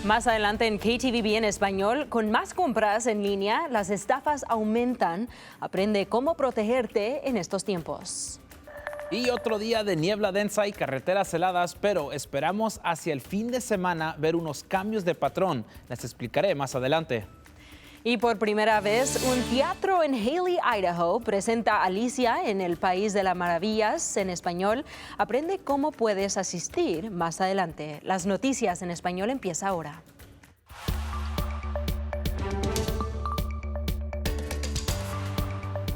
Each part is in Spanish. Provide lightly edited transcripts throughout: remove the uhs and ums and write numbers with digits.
Más adelante en KTVB en español, con más compras en línea, las estafas aumentan. Aprende cómo protegerte en estos tiempos. Y otro día de niebla densa y carreteras heladas, pero esperamos hacia el fin de semana ver unos cambios de patrón. Les explicaré más adelante. Y por primera vez, un teatro en Hailey, Idaho, presenta Alicia en el País de las Maravillas en español. Aprende cómo puedes asistir más adelante. Las noticias en español empieza ahora.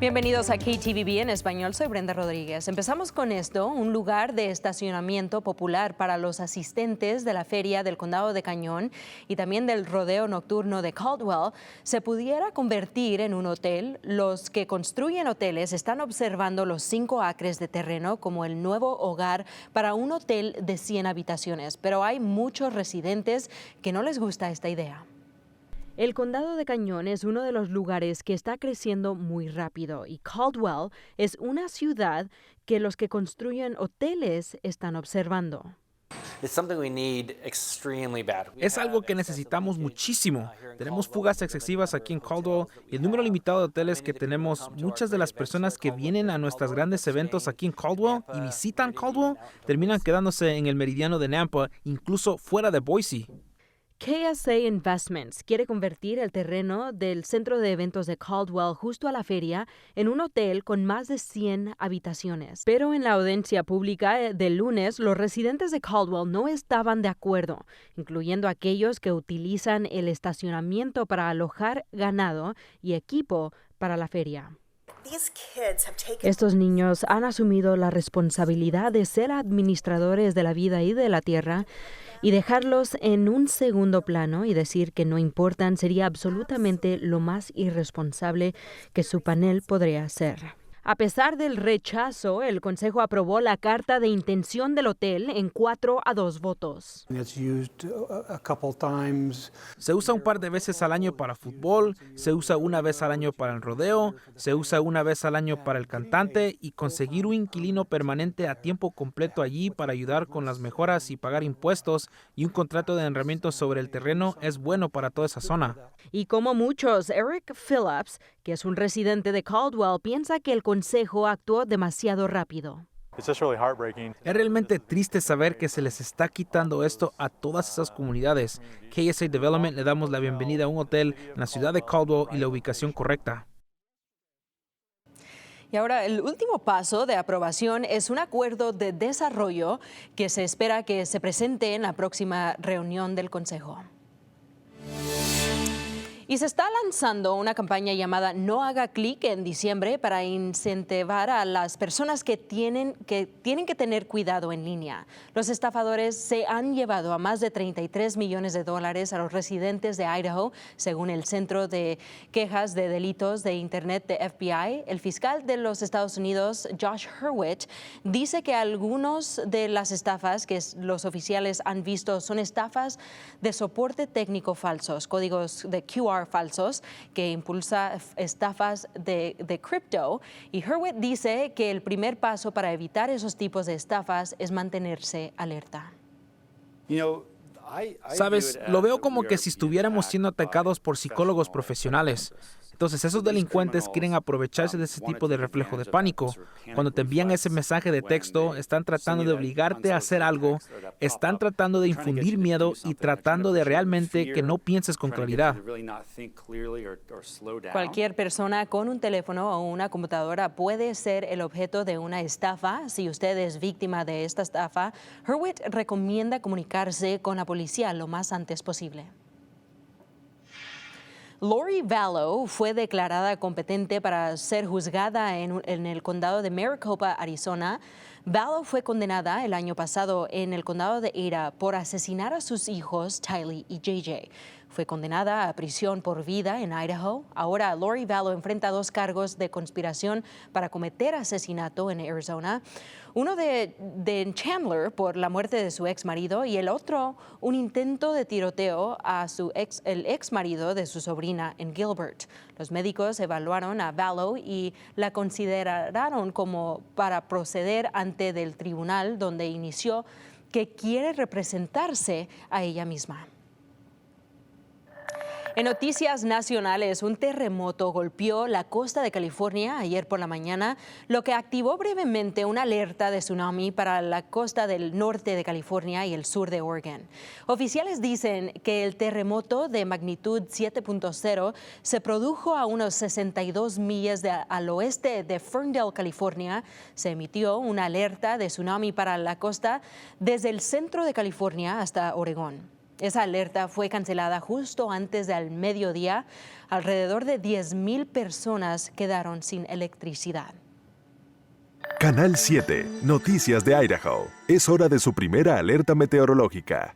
Bienvenidos a KTVB en español, soy Brenda Rodríguez. Empezamos con esto, un lugar de estacionamiento popular para los asistentes de la feria del Condado de Cañón y también del rodeo nocturno de Caldwell se pudiera convertir en un hotel. Los que construyen hoteles están observando los 5 acres de terreno como el nuevo hogar para un hotel de 100 habitaciones, pero hay muchos residentes que no les gusta esta idea. El Condado de Cañón es uno de los lugares que está creciendo muy rápido y Caldwell es una ciudad que los que construyen hoteles están observando. Es algo que necesitamos muchísimo. Tenemos fugas excesivas aquí en Caldwell y el número limitado de hoteles que tenemos. Muchas de las personas que vienen a nuestros grandes eventos aquí en Caldwell y visitan Caldwell terminan quedándose en el meridiano de Nampa, incluso fuera de Boise. KSA Investments quiere convertir el terreno del centro de eventos de Caldwell justo a la feria en un hotel con más de 100 habitaciones. Pero en la audiencia pública del lunes, los residentes de Caldwell no estaban de acuerdo, incluyendo aquellos que utilizan el estacionamiento para alojar ganado y equipo para la feria. Estos niños han asumido la responsabilidad de ser administradores de la vida y de la tierra y dejarlos en un segundo plano y decir que no importan sería absolutamente lo más irresponsable que su panel podría hacer. A pesar del rechazo, el Consejo aprobó la carta de intención del hotel en 4-2 votos. Se usa un par de veces al año para fútbol, se usa una vez al año para el rodeo, se usa una vez al año para el cantante y conseguir un inquilino permanente a tiempo completo allí para ayudar con las mejoras y pagar impuestos y un contrato de arrendamiento sobre el terreno es bueno para toda esa zona. Y como muchos, Eric Phillips, que es un residente de Caldwell, piensa que el Consejo actuó demasiado rápido. Es realmente triste saber que se les está quitando esto a todas esas comunidades. KSA Development le damos la bienvenida a un hotel en la ciudad de Caldwell y la ubicación correcta. Y ahora el último paso de aprobación es un acuerdo de desarrollo que se espera que se presente en la próxima reunión del Consejo. Y se está lanzando una campaña llamada No haga clic en diciembre para incentivar a las personas que tienen que tener cuidado en línea. Los estafadores se han llevado a más de $33 millones a los residentes de Idaho, según el Centro de Quejas de Delitos de Internet de FBI. El fiscal de los Estados Unidos, Josh Hurwitz, dice que algunas de las estafas que los oficiales han visto son estafas de soporte técnico falsos, códigos de QR falsos que impulsa estafas de cripto. Y Hurwitz dice que el primer paso para evitar esos tipos de estafas es mantenerse alerta. Sabes, lo veo como que si estuviéramos siendo atacados por psicólogos profesionales. Entonces, esos delincuentes quieren aprovecharse de ese tipo de reflejo de pánico. Cuando te envían ese mensaje de texto, están tratando de obligarte a hacer algo, están tratando de infundir miedo y tratando de realmente que no pienses con claridad. Cualquier persona con un teléfono o una computadora puede ser el objeto de una estafa. Si usted es víctima de esta estafa, Hurwitz recomienda comunicarse con la policía lo más antes posible. Lori Vallow fue declarada competente para ser juzgada en el condado de Maricopa, Arizona. Vallow fue condenada el año pasado en el condado de Ada por asesinar a sus hijos Tylee y JJ. Fue condenada a prisión por vida en Idaho. Ahora Lori Vallow enfrenta 2 cargos de conspiración para cometer asesinato en Arizona. Uno de Chandler por la muerte de su ex marido y el otro un intento de tiroteo a el ex marido de su sobrina en Gilbert. Los médicos evaluaron a Vallow y la consideraron como para proceder ante del tribunal donde inició que quiere representarse a ella misma. En noticias nacionales, un terremoto golpeó la costa de California ayer por la mañana, lo que activó brevemente una alerta de tsunami para la costa del norte de California y el sur de Oregon. Oficiales dicen que el terremoto de magnitud 7.0 se produjo a unos 62 millas al oeste de Ferndale, California. Se emitió una alerta de tsunami para la costa desde el centro de California hasta Oregón. Esa alerta fue cancelada justo antes del mediodía. Alrededor de 10,000 personas quedaron sin electricidad. Canal 7, Noticias de Idaho. Es hora de su primera alerta meteorológica.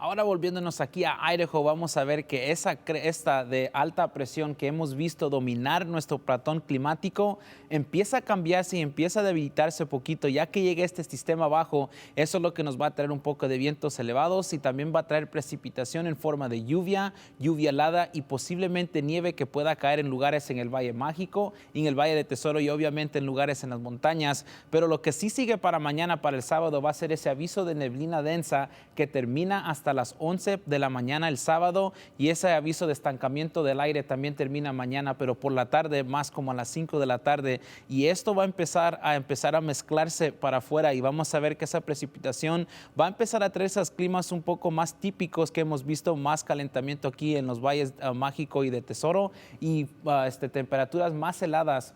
Ahora volviéndonos aquí a Idaho, vamos a ver que esa cresta de alta presión que hemos visto dominar nuestro patrón climático empieza a cambiarse y empieza a debilitarse poquito. Ya que llegue este sistema bajo, eso es lo que nos va a traer un poco de vientos elevados y también va a traer precipitación en forma de lluvia, lluvia helada y posiblemente nieve que pueda caer en lugares en el Valle Mágico, en el Valle de Tesoro y obviamente en lugares en las montañas. Pero lo que sí sigue para mañana, para el sábado, va a ser ese aviso de neblina densa que termina hasta las 11 de la mañana el sábado, y ese aviso de estancamiento del aire también termina mañana, pero por la tarde, más como a las 5 de la tarde, y esto va a empezar a mezclarse para afuera y vamos a ver que esa precipitación va a empezar a traer esos climas un poco más típicos que hemos visto, más calentamiento aquí en los valles Mágico y de Tesoro y temperaturas más heladas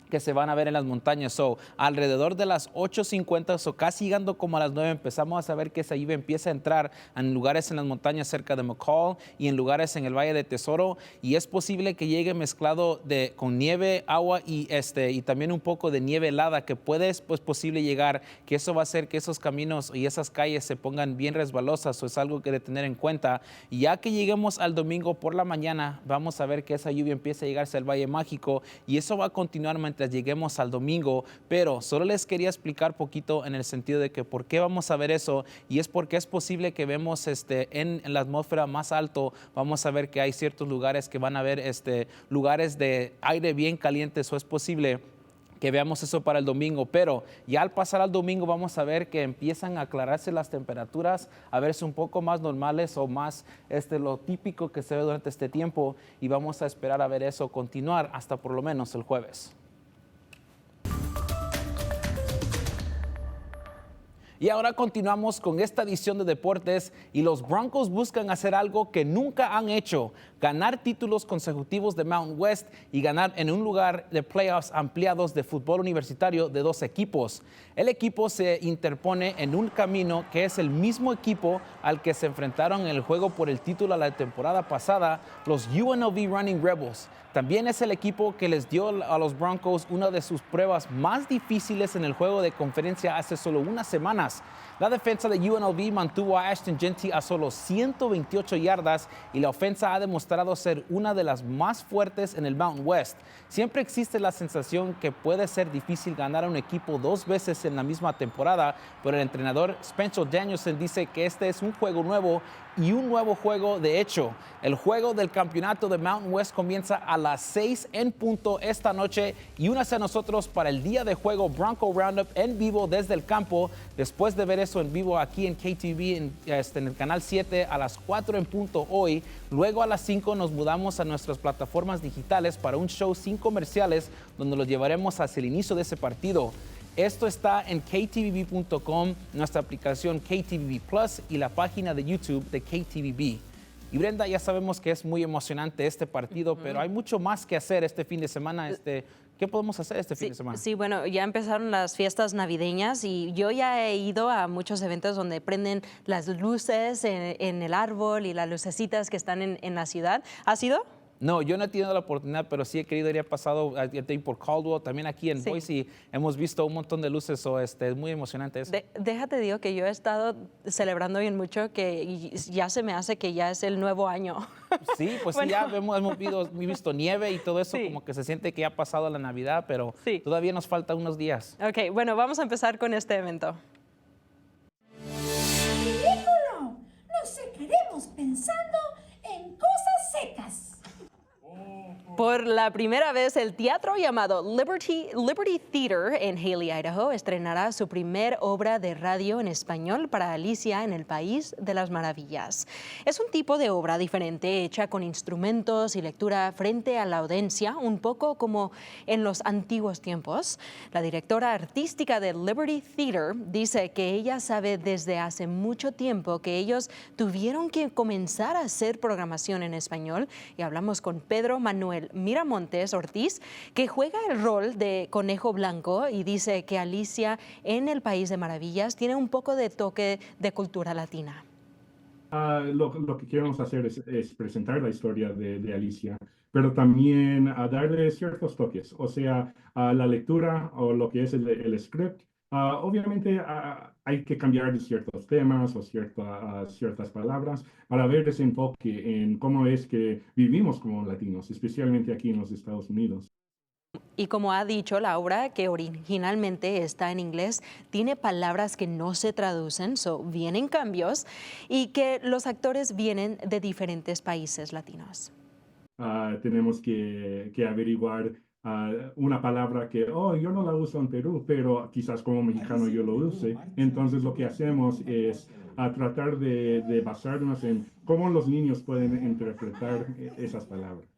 que se van a ver en las montañas. Alrededor de las 8:50, casi llegando como a las 9, empezamos a saber que esa lluvia empieza a entrar en lugares en las montañas cerca de McCall y en lugares en el Valle de Tesoro, y es posible que llegue mezclado con nieve, agua y también un poco de nieve helada, que puede, pues, posible llegar, que eso va a hacer que esos caminos y esas calles se pongan bien resbalosas, es algo que de tener en cuenta. Y ya que lleguemos al domingo por la mañana, vamos a ver que esa lluvia empieza a llegarse al Valle Mágico, y eso va a continuar mientras lleguemos al domingo, pero solo les quería explicar poquito en el sentido de que por qué vamos a ver eso, y es porque es posible que vemos en la atmósfera más alto, vamos a ver que hay ciertos lugares que van a ver lugares de aire bien caliente, eso es posible que veamos eso para el domingo, pero ya al pasar al domingo vamos a ver que empiezan a aclararse las temperaturas, a verse un poco más normales o más lo típico que se ve durante este tiempo, y vamos a esperar a ver eso continuar hasta por lo menos el jueves. Y ahora continuamos con esta edición de deportes, y los Broncos buscan hacer algo que nunca han hecho: ganar títulos consecutivos de Mountain West y ganar en un lugar de playoffs ampliados de fútbol universitario de 2 equipos. El equipo se interpone en un camino que es el mismo equipo al que se enfrentaron en el juego por el título la temporada pasada, los UNLV Running Rebels. También es el equipo que les dio a los Broncos una de sus pruebas más difíciles en el juego de conferencia hace solo unas semanas. La defensa de UNLV mantuvo a Ashton Jeanty a solo 128 yardas y la ofensa ha demostrado ser una de las más fuertes en el Mountain West. Siempre existe la sensación que puede ser difícil ganar a un equipo 2 veces en la misma temporada, pero el entrenador Spencer Danielson dice que este es un juego nuevo y un nuevo juego de hecho. El juego del campeonato de Mountain West comienza a las 6 en punto esta noche, y únase a nosotros para el día de juego Bronco Roundup en vivo desde el campo. Después de ver eso en vivo aquí en KTV en el canal 7 a las 4 en punto hoy, luego a las 5 nos mudamos a nuestras plataformas digitales para un show sin comerciales donde los llevaremos hacia el inicio de ese partido. Esto está en ktvb.com, nuestra aplicación KTVB Plus y la página de YouTube de KTVB. Y Brenda, ya sabemos que es muy emocionante este partido, pero hay mucho más que hacer este fin de semana. ¿Qué podemos hacer este fin de semana? Sí, bueno, ya empezaron las fiestas navideñas y yo ya he ido a muchos eventos donde prenden las luces en el árbol y las lucecitas que están en la ciudad. ¿Has ido? No, yo no he tenido la oportunidad, pero sí he querido ir. He pasado por Caldwell, también aquí en Boise. Hemos visto un montón de luces, es muy emocionante eso. Déjate digo que yo he estado celebrando bien mucho, que ya se me hace que ya es el nuevo año. Sí, pues bueno. Sí, ya hemos visto nieve y todo eso, como que se siente que ya ha pasado la Navidad, pero todavía nos falta unos días. Ok, bueno, vamos a empezar con este evento. ¡Ridículo! Nos secaremos pensando en cosas secas. Por la primera vez, el teatro llamado Liberty Theater en Hailey, Idaho, estrenará su primer obra de radio en español para Alicia en el País de las Maravillas. Es un tipo de obra diferente, hecha con instrumentos y lectura frente a la audiencia, un poco como en los antiguos tiempos. La directora artística de Liberty Theater dice que ella sabe desde hace mucho tiempo que ellos tuvieron que comenzar a hacer programación en español, y hablamos con Pedro Manuel Miramontes Ortiz, que juega el rol de Conejo Blanco, y dice que Alicia en el País de Maravillas tiene un poco de toque de cultura latina. Lo que queremos hacer es presentar la historia de Alicia, pero también darle ciertos toques, o sea, la lectura o lo que es el script. Obviamente hay que cambiar ciertos temas o ciertas palabras para ver ese enfoque en cómo es que vivimos como latinos, especialmente aquí en los Estados Unidos. Y como ha dicho, la obra, que originalmente está en inglés, tiene palabras que no se traducen, vienen cambios, y que los actores vienen de diferentes países latinos. Tenemos que averiguar una palabra que, yo no la uso en Perú, pero quizás como mexicano yo lo use. Entonces lo que hacemos es tratar de basarnos en cómo los niños pueden interpretar esas palabras.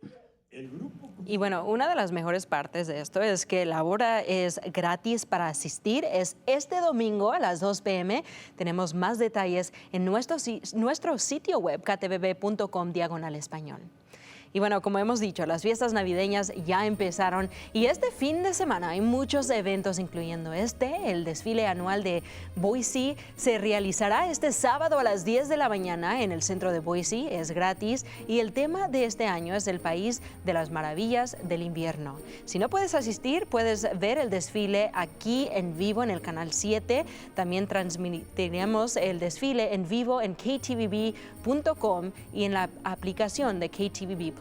Y bueno, una de las mejores partes de esto es que la obra es gratis para asistir. Es este domingo a las 2 p.m. Tenemos más detalles en nuestro sitio web, ktvb.com/español. Y bueno, como hemos dicho, las fiestas navideñas ya empezaron, y este fin de semana hay muchos eventos, incluyendo el desfile anual de Boise. Se realizará este sábado a las 10 de la mañana en el centro de Boise. Es gratis, y el tema de este año es el País de las Maravillas del Invierno. Si no puedes asistir, puedes ver el desfile aquí en vivo en el Canal 7. También transmitiremos el desfile en vivo en ktvb.com y en la aplicación de KTVB Plus.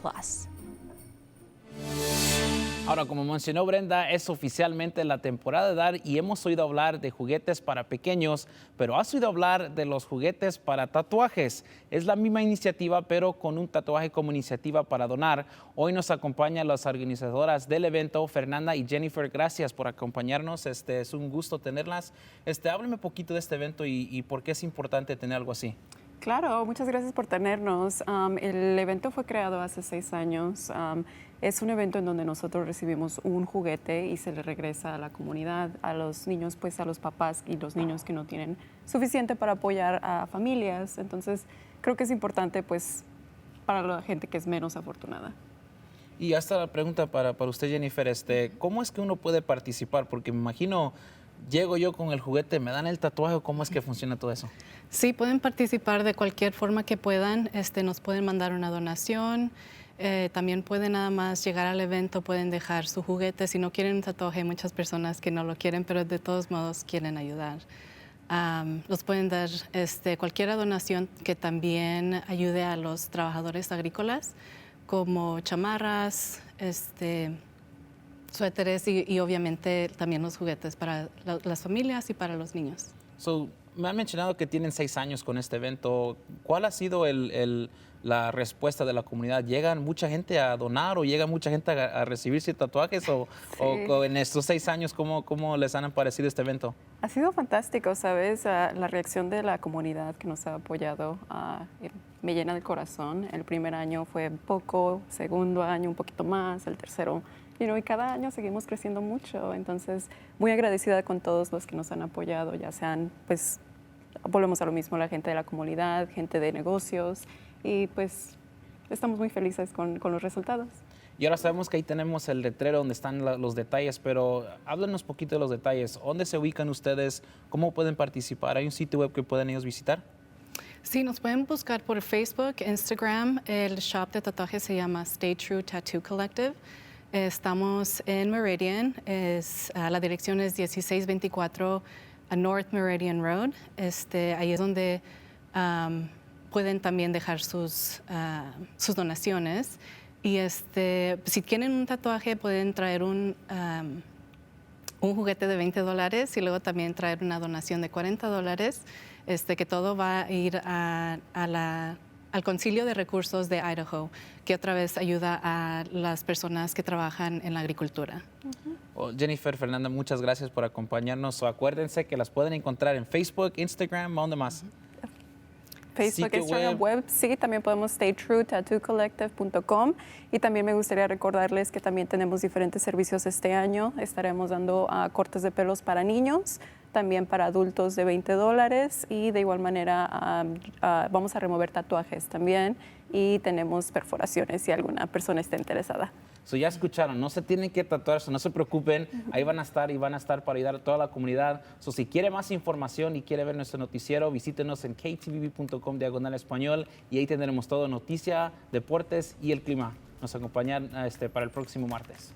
Ahora, como mencionó Brenda, es oficialmente la temporada de dar, y hemos oído hablar de juguetes para pequeños, pero ¿has oído hablar de los juguetes para tatuajes? Es la misma iniciativa, pero con un tatuaje como iniciativa para donar. Hoy nos acompañan las organizadoras del evento, Fernanda y Jennifer. Gracias por acompañarnos. Es un gusto tenerlas. Háblame un poquito de este evento y por qué es importante tener algo así. Claro, muchas gracias por tenernos. El evento fue creado hace 6 años. Es un evento en donde nosotros recibimos un juguete y se le regresa a la comunidad, a los niños, pues a los papás y los niños que no tienen suficiente para apoyar a familias. Entonces, creo que es importante, pues, para la gente que es menos afortunada. Y hasta la pregunta para usted, Jennifer, ¿cómo es que uno puede participar? Porque me imagino, llego yo con el juguete, me dan el tatuaje, ¿cómo es que funciona todo eso? Sí, pueden participar de cualquier forma que puedan. Nos pueden mandar una donación. También pueden nada más llegar al evento, pueden dejar su juguete. Si no quieren un tatuaje, hay muchas personas que no lo quieren, pero de todos modos quieren ayudar. Los pueden dar cualquier donación que también ayude a los trabajadores agrícolas, como chamarras, suéteres y obviamente también los juguetes para las familias y para los niños. Me han mencionado que tienen 6 años con este evento. ¿Cuál ha sido la respuesta de la comunidad? ¿Llega mucha gente a donar o llega mucha gente a recibirse tatuajes? Sí. O en estos 6 años, ¿cómo les han parecido este evento? Ha sido fantástico, ¿sabes? La reacción de la comunidad que nos ha apoyado me llena de corazón. El primer año fue poco, segundo año un poquito más, el tercero, y cada año seguimos creciendo mucho. Entonces, muy agradecida con todos los que nos han apoyado, ya sean, pues, volvemos a lo mismo, la gente de la comunidad, gente de negocios, y pues estamos muy felices con los resultados. Y ahora sabemos que ahí tenemos el letrero donde están los detalles, pero háblenos un poquito de los detalles. ¿Dónde se ubican ustedes? ¿Cómo pueden participar? ¿Hay un sitio web que pueden ellos visitar? Sí, nos pueden buscar por Facebook, Instagram. El shop de tatuajes se llama Stay True Tattoo Collective. Estamos en Meridian. La dirección es 1624 a North Meridian Road. Ahí es donde pueden también dejar sus donaciones. Y si quieren un tatuaje, pueden traer un juguete de $20 y luego también traer una donación de $40, que todo va a ir a al Concilio de Recursos de Idaho, que otra vez ayuda a las personas que trabajan en la agricultura. Jennifer, Fernanda, muchas gracias por acompañarnos. Acuérdense que las pueden encontrar en Facebook, Instagram, ¿dónde más? Facebook, Sitio Instagram, web. Sí, también podemos staytruetattoocollective.com, y también me gustaría recordarles que también tenemos diferentes servicios este año. Estaremos dando cortes de pelos para niños, también para adultos de $20, y de igual manera vamos a remover tatuajes también, y tenemos perforaciones si alguna persona está interesada. Ya escucharon, no se tienen que tatuar, no se preocupen, ahí van a estar y van a estar para ayudar a toda la comunidad. Si quiere más información y quiere ver nuestro noticiero, visítenos en ktvb.com/español, y ahí tendremos todo: noticia, deportes y el clima. Nos acompañan para el próximo martes.